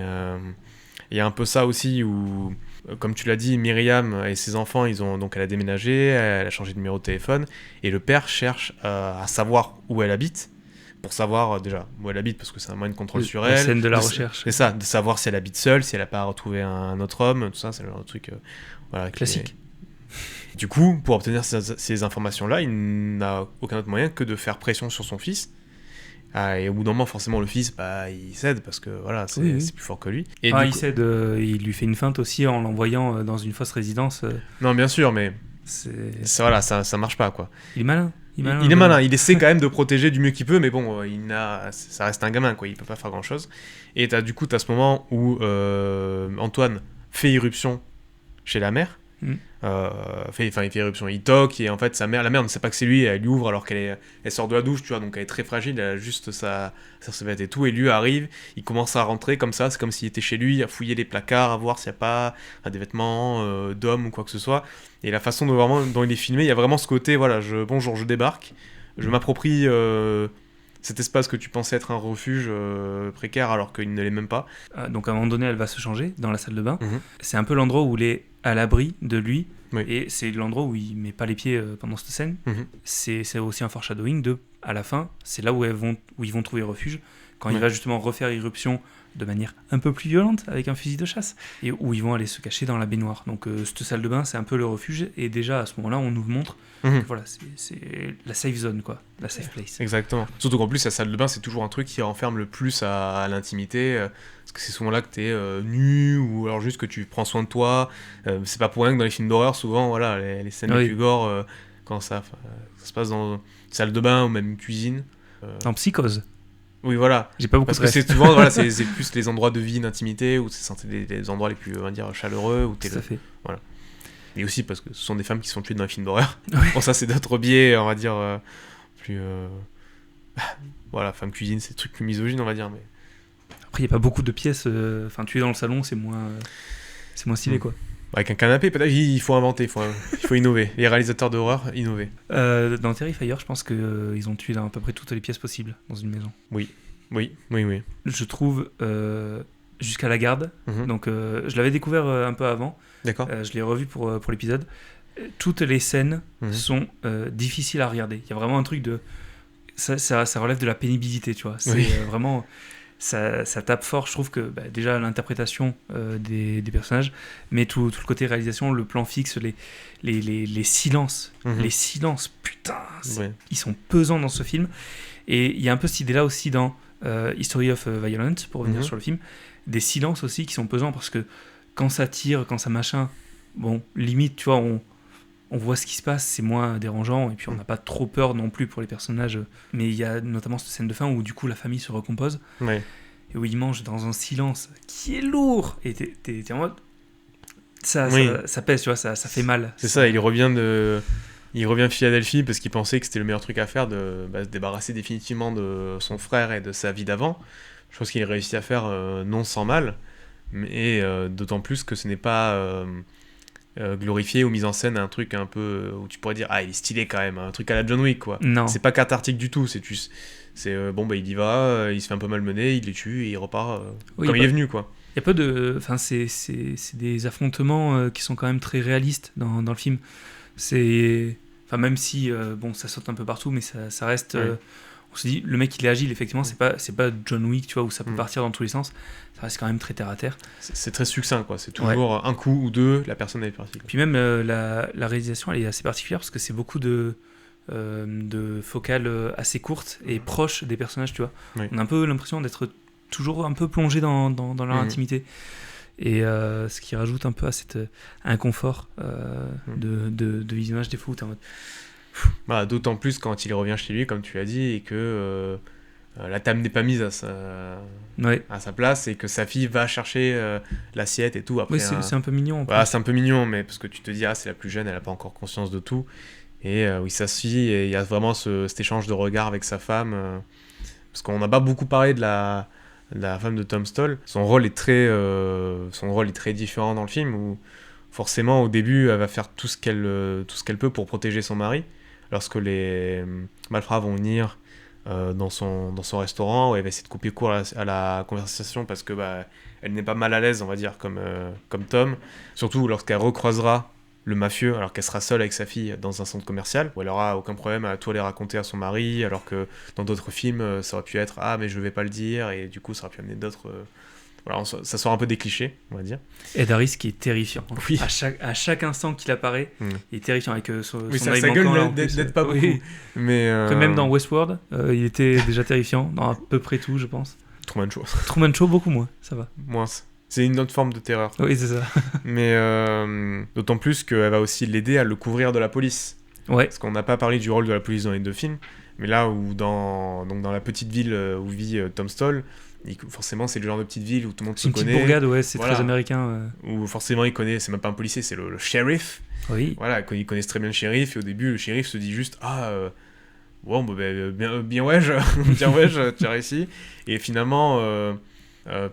S2: il y a un peu ça aussi où, comme tu l'as dit, Myriam et ses enfants, elle a déménagé, elle a changé de numéro de téléphone, et le père cherche à savoir où elle habite, pour savoir déjà où elle habite, parce que c'est un moyen de contrôle sur
S1: La
S2: elle.
S1: scène de la recherche.
S2: C'est ça, de savoir si elle habite seule, si elle n'a pas retrouvé un autre homme, tout ça, c'est le genre de truc. Voilà,
S1: Classique.
S2: Du coup, pour obtenir ces informations-là, il n'a aucun autre moyen que de faire pression sur son fils. Et au bout d'un moment, forcément, le fils, il cède parce que voilà, c'est
S1: Oui.
S2: c'est plus fort que lui. Et
S1: Il
S2: du coup-
S1: cède, il lui fait une feinte aussi en l'envoyant dans une fausse résidence.
S2: Non, bien sûr, mais
S1: C'est...
S2: voilà, ça marche pas, quoi.
S1: Il est malin.
S2: Il est malin, il essaie quand même de protéger du mieux qu'il peut, mais bon, ça reste un gamin, quoi. Il peut pas faire grand-chose. Et t'as ce moment où Antoine fait irruption chez la mère.
S1: Mm.
S2: Il fait irruption, il toque, et en fait la mère ne sait pas que c'est lui, et elle lui ouvre alors elle sort de la douche, tu vois, donc elle est très fragile, elle a juste sa serviette et tout, et lui arrive, il commence à rentrer comme ça, c'est comme s'il était chez lui, à fouiller les placards, à voir s'il n'y a pas des vêtements d'homme ou quoi que ce soit, et la façon dont il est filmé, il y a vraiment ce côté, voilà, bonjour, je débarque, je m'approprie cet espace que tu pensais être un refuge précaire alors qu'il ne l'est même pas.
S1: Donc à un moment donné, elle va se changer dans la salle de bain.
S2: Mhm.
S1: C'est un peu l'endroit où il est à l'abri de lui.
S2: Oui.
S1: Et c'est l'endroit où il met pas les pieds pendant cette scène.
S2: Mhm.
S1: C'est aussi un foreshadowing de, à la fin, c'est là où ils vont trouver refuge. Quand il
S2: Ouais.
S1: va justement refaire irruption de manière un peu plus violente avec un fusil de chasse. Et où ils vont aller se cacher dans la baignoire. Donc cette salle de bain, c'est un peu le refuge. Et déjà à ce moment-là, on nous montre
S2: Mhm.
S1: que voilà, c'est la safe zone, quoi. La safe place.
S2: Exactement. Surtout qu'en plus, la salle de bain, c'est toujours un truc qui renferme le plus à l'intimité. Parce que c'est souvent là que t'es nu, ou alors juste que tu prends soin de toi. C'est pas pour rien que dans les films d'horreur, souvent, voilà, les scènes
S1: Oui.
S2: les plus gore, quand ça se passe dans une salle de bain ou même une cuisine.
S1: En Psychose.
S2: Oui, voilà.
S1: J'ai pas beaucoup
S2: Parce
S1: de
S2: que
S1: reste.
S2: c'est souvent, voilà, c'est plus les endroits de vie, d'intimité, où c'est censé les endroits les plus, on va dire, chaleureux, où t'es
S1: Tout à fait.
S2: Et aussi parce que ce sont des femmes qui sont tuées dans les films d'horreur.
S1: Ouais.
S2: Bon, ça, c'est d'autres biais, on va dire, plus... voilà, femme cuisine, c'est des trucs plus misogynes, on va dire, mais...
S1: Après, il n'y a pas beaucoup de pièces. Enfin, tu es dans le salon, c'est moins stylé,
S2: Mm.
S1: quoi.
S2: Avec un canapé, peut-être, il faut inventer, il faut innover. Les réalisateurs d'horreur, innover.
S1: Dans Terrifier, je pense qu'ils ont tué dans à peu près toutes les pièces possibles dans une maison.
S2: Oui.
S1: Je trouve jusqu'à la garde.
S2: Mhm.
S1: Donc, je l'avais découvert un peu avant.
S2: D'accord.
S1: Je l'ai revu pour l'épisode. Toutes les scènes
S2: Mhm.
S1: sont difficiles à regarder. Il y a vraiment un truc de... Ça relève de la pénibilité, tu vois. C'est
S2: Oui.
S1: vraiment... Ça tape fort. Je trouve que déjà l'interprétation des personnages, mais tout le côté réalisation, le plan fixe, les silences.
S2: Mhm.
S1: Les silences, putain,
S2: Ouais.
S1: ils sont pesants dans ce film. Et il y a un peu cette idée-là aussi dans History of Violence, pour revenir
S2: Mhm.
S1: sur le film. Des silences aussi qui sont pesants parce que quand ça tire, quand ça machin, bon, limite, tu vois, on voit ce qui se passe, c'est moins dérangeant, et puis on n'a pas trop peur non plus pour les personnages. Mais il y a notamment cette scène de fin où du coup la famille se recompose,
S2: Ouais.
S1: et où ils mangent dans un silence qui est lourd, et t'es en mode... Ça pèse, tu vois, ça fait mal.
S2: C'est ça, il revient de Philadelphie parce qu'il pensait que c'était le meilleur truc à faire de se débarrasser définitivement de son frère et de sa vie d'avant. Je pense qu'il a réussi à faire non sans mal, mais d'autant plus que ce n'est pas glorifié ou mis en scène un truc un peu où tu pourrais dire il est stylé quand même, un truc à la John Wick quoi.
S1: Non.
S2: C'est pas cathartique du tout, il y va, il se fait un peu malmener, il les tue et il repart comme il est venu quoi.
S1: Il y a peu de, enfin c'est des affrontements qui sont quand même très réalistes dans le film. Enfin même si ça saute un peu partout, mais ça reste. On se dit le mec il est agile effectivement, c'est pas John Wick tu vois où ça peut partir dans tous les sens. Ça reste quand même très terre à terre.
S2: C'est très succinct quoi, c'est toujours un coup ou deux, la personne est partie.
S1: Puis même la réalisation elle est assez particulière parce que c'est beaucoup de focales assez courtes et proches des personnages tu vois. Oui. On a un peu l'impression d'être toujours un peu plongé dans leur intimité. Et ce qui rajoute un peu à cet inconfort de visionnage des fois où t'es en mode...
S2: Voilà, d'autant plus quand il revient chez lui, comme tu l'as dit, et que la table n'est pas mise à sa place, et que sa fille va chercher l'assiette et tout. Après,
S1: c'est un peu mignon.
S2: Voilà, c'est un peu mignon, mais parce que tu te dis, c'est la plus jeune, elle n'a pas encore conscience de tout. Et il s'assoit, et il y a vraiment cet échange de regards avec sa femme. Parce qu'on n'a pas beaucoup parlé de la femme de Tom Stoll. Son rôle est très différent dans le film, où forcément au début elle va faire tout ce qu'elle peut pour protéger son mari. Lorsque les malfrats vont venir dans son restaurant, où elle va essayer de couper court à la conversation parce que elle n'est pas mal à l'aise, on va dire, comme Tom. Surtout lorsqu'elle recroisera le mafieux, alors qu'elle sera seule avec sa fille dans un centre commercial, où elle aura aucun problème à tout aller raconter à son mari, alors que dans d'autres films, ça aurait pu être « Ah, mais je vais pas le dire », et du coup, ça aurait pu amener d'autres... Voilà, ça sort un peu des clichés, on va dire.
S1: Ed Harris qui est terrifiant.
S2: Oui.
S1: À chaque instant qu'il apparaît, il est terrifiant avec son
S2: sa gueule n'aide pas beaucoup.
S1: Oui.
S2: Mais
S1: même dans Westworld, il était déjà terrifiant, dans à peu près tout, je pense.
S2: Truman Show.
S1: Truman Show, beaucoup moins, ça va.
S2: Moins. C'est une autre forme de terreur.
S1: Oui, c'est ça.
S2: Mais d'autant plus qu'elle va aussi l'aider à le couvrir de la police.
S1: Ouais.
S2: Parce qu'on n'a pas parlé du rôle de la police dans les deux films, mais là où dans la petite ville où vit Tom Stoll, forcément c'est le genre de petite ville où tout le monde se connaît.
S1: C'est une petite bourgade, ouais, c'est très américain.
S2: Où forcément il connaît, c'est même pas un policier, c'est le shérif.
S1: Oui.
S2: Voilà, ils connaissent très bien le shérif, et au début le shérif se dit juste bien ouais, tu as réussi. Et finalement,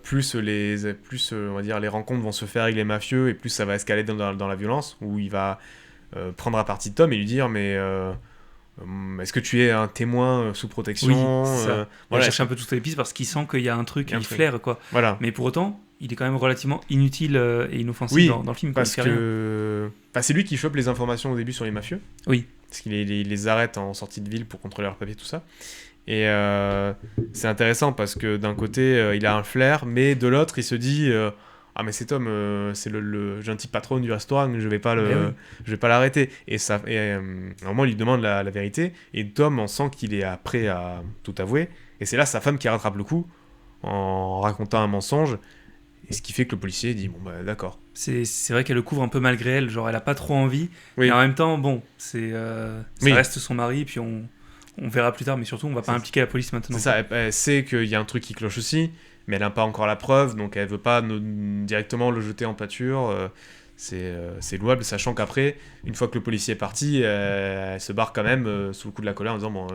S2: plus on va dire les rencontres vont se faire avec les mafieux, et plus ça va escalader dans la violence, où il va prendre à partie Tom et lui dire est-ce que tu es un témoin sous protection?
S1: Oui, c'est ça. Il va chercher un peu toutes les pistes parce qu'il sent qu'il y a un truc, il flaire quoi. Voilà. Mais pour autant, il est quand même relativement inutile et inoffensif dans le film.
S2: Parce que c'est lui qui chope les informations au début sur les mafieux.
S1: Oui.
S2: Parce qu'il les arrête en sortie de ville pour contrôler leurs papiers, tout ça. Et c'est intéressant parce que d'un côté, il a un flair, mais de l'autre, il se dit mais c'est Tom, c'est le gentil patron du restaurant, je vais pas l'arrêter. Et normalement, il lui demande la vérité, et Tom, on sent qu'il est prêt à tout avouer. Et c'est là sa femme qui rattrape le coup en racontant un mensonge. Et ce qui fait que le policier dit d'accord.
S1: C'est vrai qu'elle le couvre un peu malgré elle, genre elle a pas trop envie, mais en même temps ça reste son mari, et puis on verra plus tard, mais surtout on va pas impliquer la police maintenant.
S2: C'est ça, elle sait qu'il y a un truc qui cloche aussi, mais elle n'a pas encore la preuve, donc elle veut pas directement le jeter en pâture. C'est louable, sachant qu'après, une fois que le policier est parti, elle se barre quand même sous le coup de la colère en disant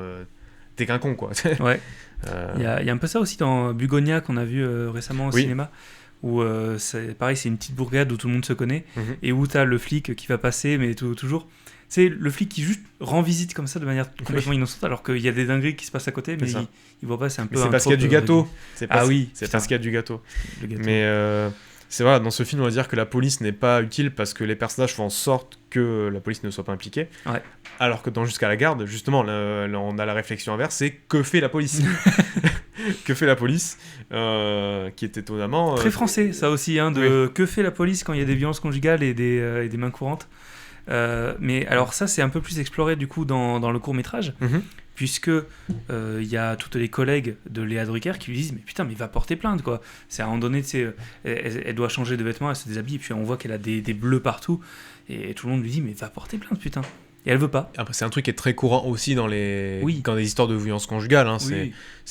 S2: t'es qu'un con quoi.
S1: Ouais. Il y a un peu ça aussi dans Bugonia qu'on a vu récemment au cinéma, où c'est pareil, c'est une petite bourgade où tout le monde se connaît, et où t'as le flic qui va passer, mais toujours c'est le flic qui juste rend visite comme ça de manière complètement innocente, alors qu'il y a des dingueries qui se passent à côté, mais il voit pas, c'est un peu.
S2: C'est parce qu'il y a du gâteau. C'est parce qu'il y a du gâteau. Mais c'est vrai, dans ce film, on va dire que la police n'est pas utile parce que les personnages font en sorte que la police ne soit pas impliquée.
S1: Ouais.
S2: Alors que dans Jusqu'à la garde, justement, là, on a la réflexion inverse, c'est que fait la police? Que fait la police qui est étonnamment...
S1: Très français, ça aussi, que fait la police quand il y a des violences conjugales et des mains courantes. Mais alors ça, c'est un peu plus exploré du coup dans le court-métrage, puisque il y a toutes les collègues de Léa Drucker qui lui disent mais putain, mais va porter plainte quoi. C'est à un moment donné, elle doit changer de vêtements, elle se déshabille, et puis on voit qu'elle a des bleus partout, et tout le monde lui dit mais va porter plainte putain. Et elle veut pas.
S2: Après, c'est un truc qui est très courant aussi dans les histoires de violence conjugale.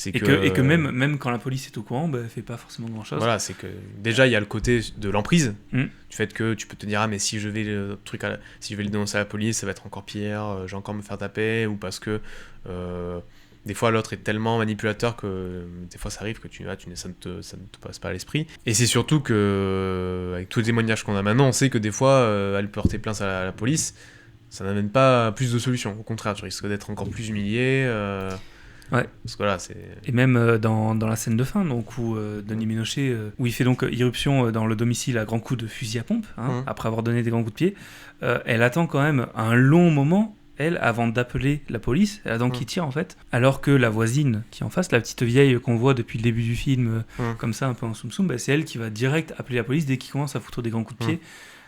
S1: Et que même quand la police est au courant, elle fait pas forcément grand chose.
S2: Voilà, c'est que déjà il y a le côté de l'emprise, du fait que tu peux te dire mais si je vais le dénoncer à la police, ça va être encore pire, j'ai encore me faire taper, ou parce que Des fois, l'autre est tellement manipulateur que des fois, ça arrive que ça ne te passe pas à l'esprit. Et c'est surtout que, avec tous les témoignages qu'on a maintenant, on sait que des fois, elle porter plainte à la police, ça n'amène pas plus de solutions. Au contraire, tu risques d'être encore plus humilié.
S1: Ouais.
S2: Parce que là, c'est...
S1: Et même dans la scène de fin, donc, où Denis Ménochet, où il fait donc irruption dans le domicile à grands coups de fusil à pompe, après avoir donné des grands coups de pied, elle attend quand même un long moment, elle, avant d'appeler la police, elle attend qu'il tire en fait, alors que la voisine qui est en face, la petite vieille qu'on voit depuis le début du film, comme ça un peu en soum-soum, bah, c'est elle qui va direct appeler la police dès qu'il commence à foutre des grands coups de pied.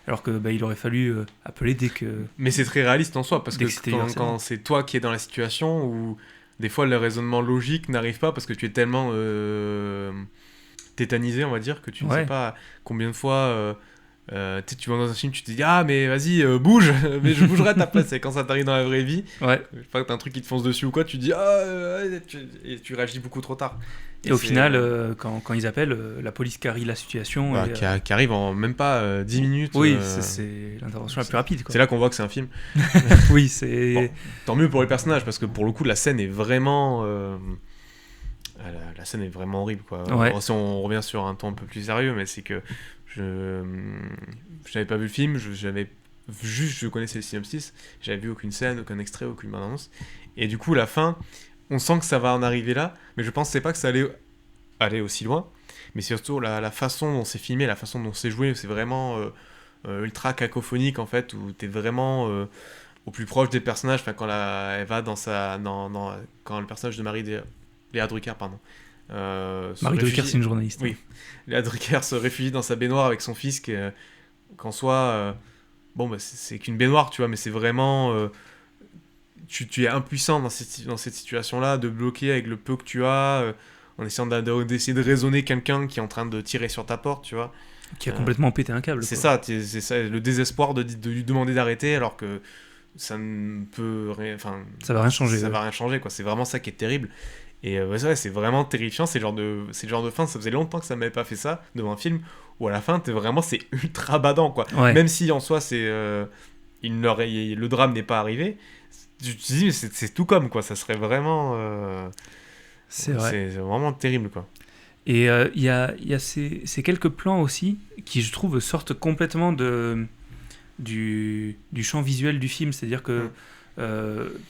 S1: Alors que il aurait fallu appeler dès que...
S2: Mais c'est très réaliste en soi, parce
S1: dès
S2: que quand c'est toi qui es dans la situation où des fois le raisonnement logique n'arrive pas parce que tu es tellement tétanisé, on va dire, que tu ne sais pas combien de fois... tu vas dans un film, tu te dis ah mais vas-y bouge, mais je bougerai à ta place. Et quand ça t'arrive dans la vraie vie, je sais pas, t'as un truc qui te fonce dessus ou quoi, tu te dis et tu réagis beaucoup trop tard.
S1: Et au final, quand ils appellent, la police carry la situation.
S2: Qui arrive en même pas 10 minutes.
S1: Oui, c'est l'intervention la plus rapide, quoi.
S2: C'est là qu'on voit que c'est un film.
S1: Oui, c'est...
S2: Bon, tant mieux pour les personnages, parce que pour le coup, la scène est vraiment... la scène est vraiment horrible, quoi.
S1: Ouais.
S2: Si on revient sur un ton un peu plus sérieux, mais c'est que je n'avais pas vu le film, je connaissais le synopsis, j'avais vu aucune scène, aucun extrait, aucune bande-annonce. Et du coup, la fin, on sent que ça va en arriver là, mais je pensais pas que ça allait aller aussi loin. Mais surtout, la façon dont c'est filmé, la façon dont c'est joué, c'est vraiment ultra cacophonique, en fait, où t'es vraiment au plus proche des personnages. Enfin, quand elle va quand le personnage de Léa Drucker, pardon.
S1: Marie Drucker, c'est une journaliste.
S2: Oui. Léa Drucker se réfugie dans sa baignoire avec son fils, qu'en soi, c'est qu'une baignoire, tu vois, mais c'est vraiment... tu es impuissant dans cette situation-là, de bloquer avec le peu que tu as, en essayant d'essayer de raisonner quelqu'un qui est en train de tirer sur ta porte, tu vois.
S1: Qui a complètement pété un câble.
S2: C'est ça, le désespoir de lui demander d'arrêter, alors que ça ne peut rien... Enfin,
S1: ça va rien changer.
S2: Ça va rien changer, quoi. C'est vraiment ça qui est terrible. Et c'est vraiment terrifiant, c'est le genre de fin, ça faisait longtemps que ça m'avait pas fait ça devant un film, où à la fin, c'est ultra badant, quoi.
S1: Ouais.
S2: Même si en soi, le drame n'est pas arrivé, tu te dis, mais c'est tout comme, quoi, ça serait vraiment...
S1: c'est vrai.
S2: C'est vraiment terrible, quoi.
S1: Et il y a ces quelques plans aussi, qui je trouve sortent complètement du champ visuel du film, c'est-à-dire que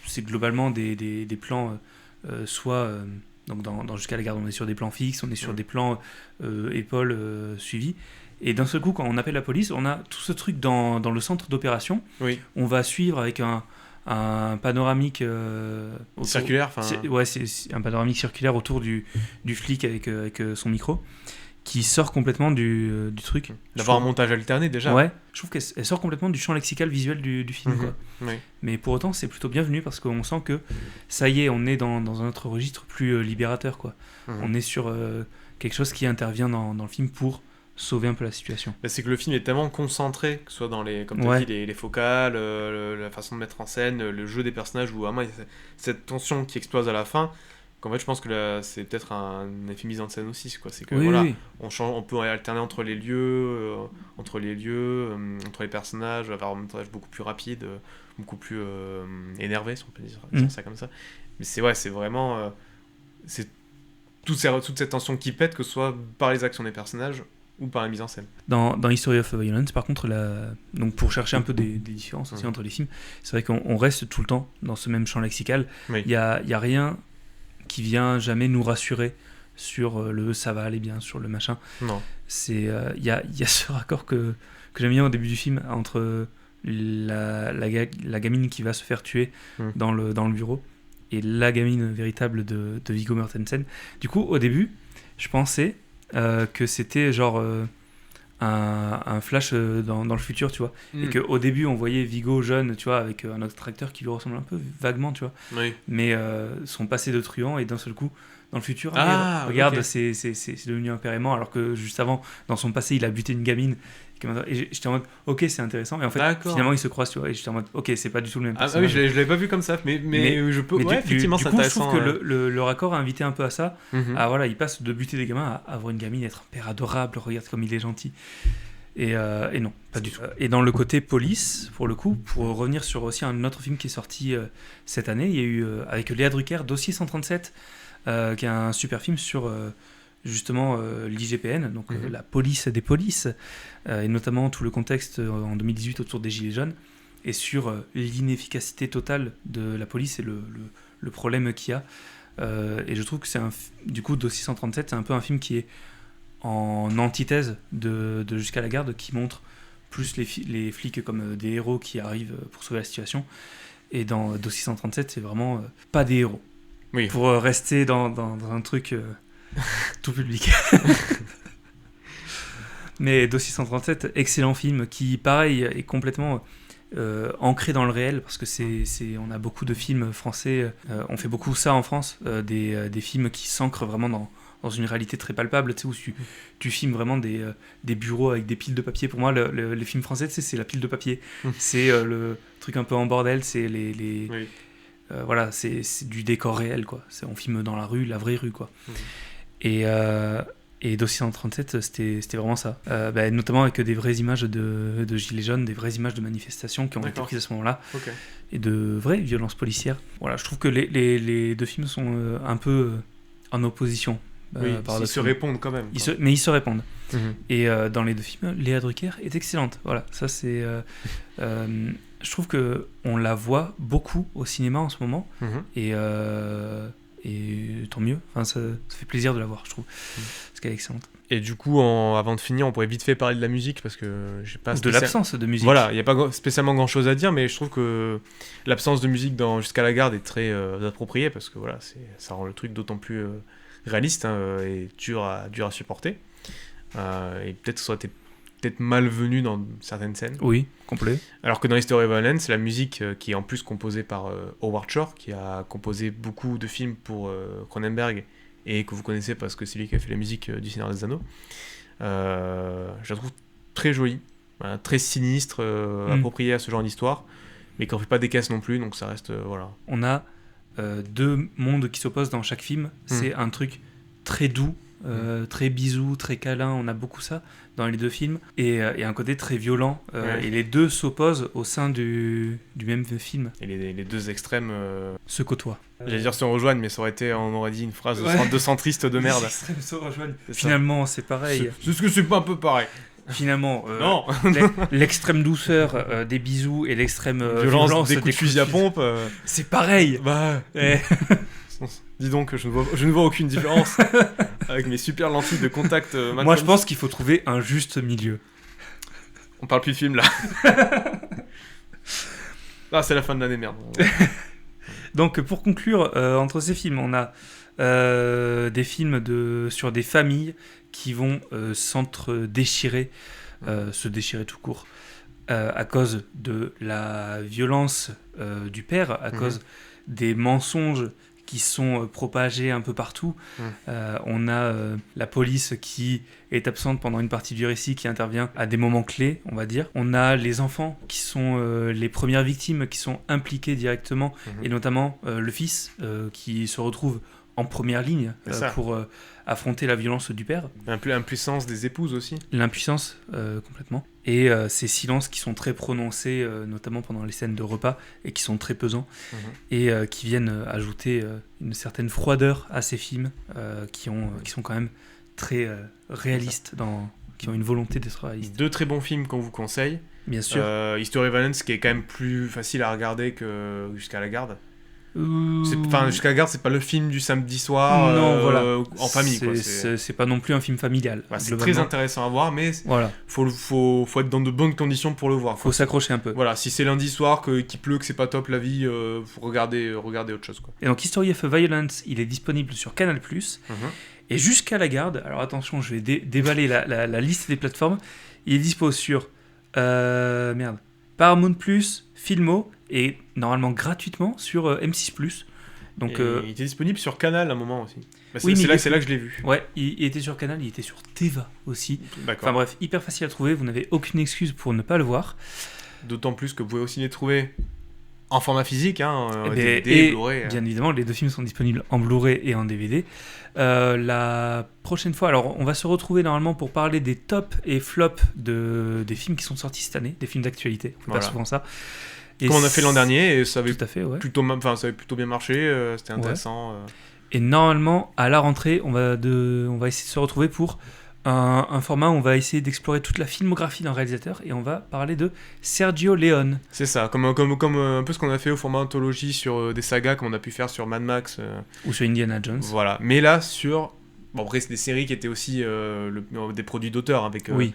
S1: c'est globalement des plans... soit donc dans Jusqu'à la garde, on est sur des plans fixes, on est sur des plans épaules suivis, et d'un seul coup quand on appelle la police, on a tout ce truc dans le centre d'opération.
S2: Oui.
S1: On va suivre avec un panoramique
S2: circulaire,
S1: c'est un panoramique circulaire autour du flic avec son micro, qui sort complètement du truc.
S2: D'avoir un montage alterné déjà.
S1: Ouais, je trouve qu'elle sort complètement du champ lexical visuel du film, quoi.
S2: Oui.
S1: Mais pour autant, c'est plutôt bienvenu, parce qu'on sent que ça y est, on est dans un autre registre plus libérateur, quoi. On est sur quelque chose qui intervient dans le film pour sauver un peu la situation.
S2: C'est que le film est tellement concentré, que ce soit dans comme tu as dit, les focales, la façon de mettre en scène, le jeu des personnages, où vraiment il y a cette tension qui explose à la fin, qu'en fait je pense que c'est peut-être un effet mise en scène aussi, quoi. C'est que on peut alterner entre les lieux, entre les personnages, avoir un montage beaucoup plus rapide, beaucoup plus énervé, si on peut dire ça comme ça. Mais c'est vraiment c'est toute cette tension qui pète, que ce soit par les actions des personnages ou par la mise en scène.
S1: Dans History of Violence, par contre, donc pour chercher un peu des différences aussi entre les films, c'est vrai qu'on reste tout le temps dans ce même champ lexical. Il y a rien qui vient jamais nous rassurer sur le ça va aller bien, sur le machin.
S2: Non.
S1: Il y a ce raccord que j'aime bien au début du film entre la gamine qui va se faire tuer dans le bureau et la gamine véritable de Viggo Mortensen. Du coup, au début, je pensais que c'était genre un flash dans le futur, tu vois, et qu'au début on voyait Viggo jeune, tu vois, avec un autre acteur qui lui ressemble un peu vaguement, tu vois, mais son passé de truand, et d'un seul coup dans le futur, regarde, c'est devenu un père aimant, alors que juste avant, dans son passé, il a buté une gamine. Et j'étais en mode, ok, c'est intéressant, mais en fait, finalement, ils se croisent, tu vois, et j'étais en mode, ok, c'est pas du tout le même personnage.
S2: Ah oui, je l'avais pas vu comme ça, mais je peux, effectivement, c'est intéressant.
S1: Je trouve que le raccord a invité un peu à ça, voilà, il passe de buter des gamins à avoir une gamine, être un père adorable, regarde comme il est gentil. Et non, pas du tout. Et dans le côté police, pour le coup, pour revenir sur aussi un autre film qui est sorti cette année, il y a eu, avec Léa Drucker, Dossier 137, qui est un super film sur justement l'IGPN, donc la police des polices, et notamment tout le contexte en 2018 autour des Gilets jaunes, et sur l'inefficacité totale de la police et le problème qu'il y a. Et je trouve que du coup, Dossier 137, c'est un peu un film qui est en antithèse de Jusqu'à la garde, qui montre plus les flics comme des héros qui arrivent pour sauver la situation. Et dans Dossier 137, c'est vraiment pas des héros.
S2: Oui.
S1: Pour rester dans un truc tout public. Mais Dossier 137, excellent film qui, pareil, est complètement ancré dans le réel, parce que on a beaucoup de films français, on fait beaucoup ça en France, des films qui s'ancrent vraiment dans une réalité très palpable, tu sais, où tu filmes vraiment des bureaux avec des piles de papier. Pour moi, les films français, tu sais, c'est la pile de papier. C'est le truc un peu en bordel, c'est oui. Voilà, c'est du décor réel, quoi. On filme dans la rue, la vraie rue, quoi. Et Dossier 137, c'était vraiment ça. Notamment avec des vraies images de gilets jaunes, des vraies images de manifestations qui ont été prises à ce moment-là, et de vraies violences policières. Voilà, je trouve que les deux films sont un peu en opposition.
S2: Ils se répondent quand même.
S1: Mais ils se répondent. Et dans les deux films, Léa Drucker est excellente. Voilà, ça c'est... je trouve qu'on la voit beaucoup au cinéma en ce moment. Et tant mieux. Enfin, ça fait plaisir de la voir, je trouve. Parce qu'elle est excellente.
S2: Et du coup, avant de finir, on pourrait vite fait parler de la musique, parce que j'ai pas
S1: de l'absence de musique.
S2: Voilà, il n'y a pas spécialement grand-chose à dire, mais je trouve que l'absence de musique dans Jusqu'à la garde est très appropriée, parce que voilà, ça rend le truc d'autant plus réaliste et dur à supporter. Et peut-être que ça aurait été malvenu dans certaines scènes.
S1: Oui, complet.
S2: Alors que dans History of Violence, la musique qui est en plus composée par Howard Shore, qui a composé beaucoup de films pour Cronenberg, et que vous connaissez parce que c'est lui qui a fait la musique du Seigneur des Anneaux, je la trouve très jolie, voilà, très sinistre, appropriée à ce genre d'histoire, mais qui ne fait pas des caisses non plus, donc ça reste... voilà.
S1: On a deux mondes qui s'opposent dans chaque film. C'est un truc très doux, très bisou, très câlin, on a beaucoup ça dans les deux films, et un côté très violent, et les deux s'opposent au sein du même film.
S2: Et les deux extrêmes
S1: se côtoient.
S2: J'allais dire se rejoignent, mais ça aurait été, on aurait dit une phrase de centriste de merde.
S1: Les extrêmes se rejoignent. Finalement, c'est pareil.
S2: C'est ce que c'est pas un peu pareil.
S1: Finalement,
S2: non.
S1: l'extrême douceur des bisous et l'extrême
S2: violence des coups de fusil à pompe,
S1: c'est pareil.
S2: Bah. Dis donc, je ne vois aucune différence avec mes super lentilles de contact.
S1: Moi, je pense qu'il faut trouver un juste milieu.
S2: On parle plus de film là. Ah, c'est la fin de l'année, merde.
S1: Donc, pour conclure, entre ces films, on a des films sur des familles qui vont s'entre-déchirer, se déchirer tout court, à cause de la violence du père, à cause des mensonges qui sont propagés un peu partout. On a la police qui est absente pendant une partie du récit, qui intervient à des moments clés, on va dire. On a les enfants qui sont les premières victimes, qui sont impliqués directement, et notamment le fils qui se retrouve en première ligne pour affronter la violence du père.
S2: L'impuissance des épouses aussi.
S1: L'impuissance, complètement. Et ces silences qui sont très prononcés, notamment pendant les scènes de repas, et qui sont très pesants, et qui viennent ajouter une certaine froideur à ces films, qui sont quand même très réalistes, qui ont une volonté d'être réalistes.
S2: Deux très bons films qu'on vous conseille.
S1: Bien sûr.
S2: History of Violence, qui est quand même plus facile à regarder que Jusqu'à la garde. Jusqu'à la garde, c'est pas le film du samedi soir en famille.
S1: C'est pas non plus un film familial.
S2: C'est très intéressant à voir, mais faut être dans de bonnes conditions pour le voir.
S1: Faut s'accrocher un peu.
S2: Voilà, si c'est lundi soir, qu'il pleut, que c'est pas top la vie, faut regarder autre chose, quoi.
S1: Et donc History of Violence, il est disponible sur Canal+. Et Jusqu'à la garde, alors attention, je vais déballer la liste des plateformes. Il est dispo sur Paramount+, Filmo, et normalement gratuitement sur M6+. Donc,
S2: il était disponible sur Canal à un moment aussi.
S1: Oui,
S2: c'est là que je l'ai vu.
S1: Ouais, il était sur Canal, il était sur Teva aussi.
S2: D'accord.
S1: Enfin bref, hyper facile à trouver, vous n'avez aucune excuse pour ne pas le voir.
S2: D'autant plus que vous pouvez aussi les trouver En format physique, hein,
S1: Eh ben,
S2: DVD,
S1: et
S2: Blu-ray.
S1: bien évidemment, les deux films sont disponibles en Blu-ray et en DVD. La prochaine fois, alors on va se retrouver normalement pour parler des tops et flops des films qui sont sortis cette année, des films d'actualité. On fait
S2: Voilà.
S1: pas souvent ça. Et
S2: Comme on a fait l'an dernier, et ça avait
S1: Tout à fait, ouais.
S2: plutôt bien marché, c'était intéressant.
S1: Et normalement, à la rentrée, on va essayer de se retrouver pour un format où on va essayer d'explorer toute la filmographie d'un réalisateur et on va parler de Sergio Leone.
S2: C'est ça, comme un peu ce qu'on a fait au format anthologie sur des sagas, comme on a pu faire sur Mad Max.
S1: Ou sur Indiana Jones.
S2: Voilà, mais là, Bon, après, c'est des séries qui étaient aussi des produits d'auteur, avec
S1: Oui,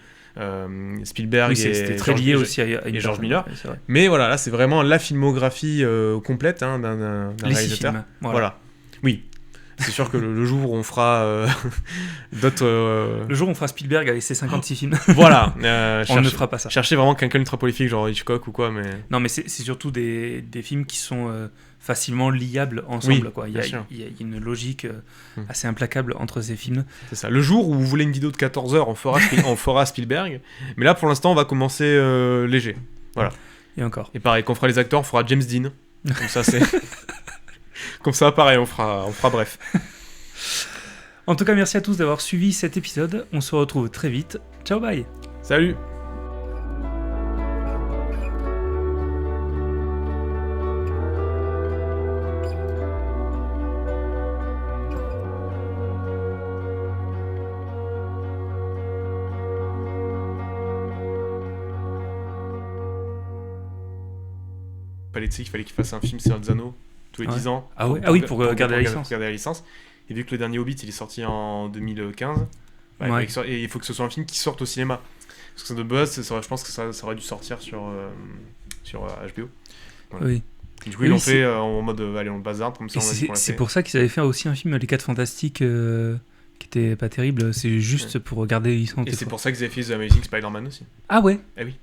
S2: Spielberg
S1: oui
S2: et
S1: c'était très lié aussi à
S2: et George Miller.
S1: Ouais, c'est vrai.
S2: Mais voilà, là, c'est vraiment la filmographie complète hein, d'un
S1: Les 6
S2: réalisateur.
S1: films.
S2: Voilà. Oui. C'est sûr que le jour où on fera d'autres...
S1: Le jour où on fera Spielberg avec ses 56 films,
S2: Voilà.
S1: on ne fera pas ça.
S2: Chercher vraiment quelqu'un ultra prolifique, genre Hitchcock ou quoi, mais...
S1: Non, mais c'est surtout des films qui sont facilement liables ensemble.
S2: Oui,
S1: Quoi.
S2: bien sûr.
S1: Il y a une logique assez implacable entre ces films.
S2: C'est ça. Le jour où vous voulez une vidéo de 14 heures, on fera Spielberg. Mais là, pour l'instant, on va commencer léger. Voilà.
S1: Et encore.
S2: Et pareil, quand on fera les acteurs, on fera James Dean. Comme ça, c'est... Comme ça, pareil, on fera bref.
S1: En tout cas, merci à tous d'avoir suivi cet épisode. On se retrouve très vite. Ciao, bye.
S2: Salut! Tu sais qu'il fallait qu'il fasse un film Seigneur des Anneaux tous les 10 ans.
S1: Ah ouais. Ah oui, pour garder la licence.
S2: Garder la licence. Et vu que le dernier Hobbit il est sorti en 2015,
S1: Ouais.
S2: et il faut que ce soit un film qui sorte au cinéma. Parce que de base, je pense que ça aurait dû sortir sur HBO. Voilà.
S1: Oui.
S2: Du coup,
S1: Oui,
S2: ils l'ont
S1: c'est-
S2: fait en mode allez, on le bazarde, comme ça
S1: Et
S2: on a dit qu'on l'a
S1: c'est
S2: fait.
S1: pour ça qu'ils avaient fait aussi un film Les 4 Fantastiques qui était pas terrible. C'est juste pour garder les licences.
S2: Et
S1: des
S2: c'est
S1: fois.
S2: pour ça qu'ils avaient fait The Amazing Spider-Man aussi.
S1: Ah ouais.
S2: Eh oui.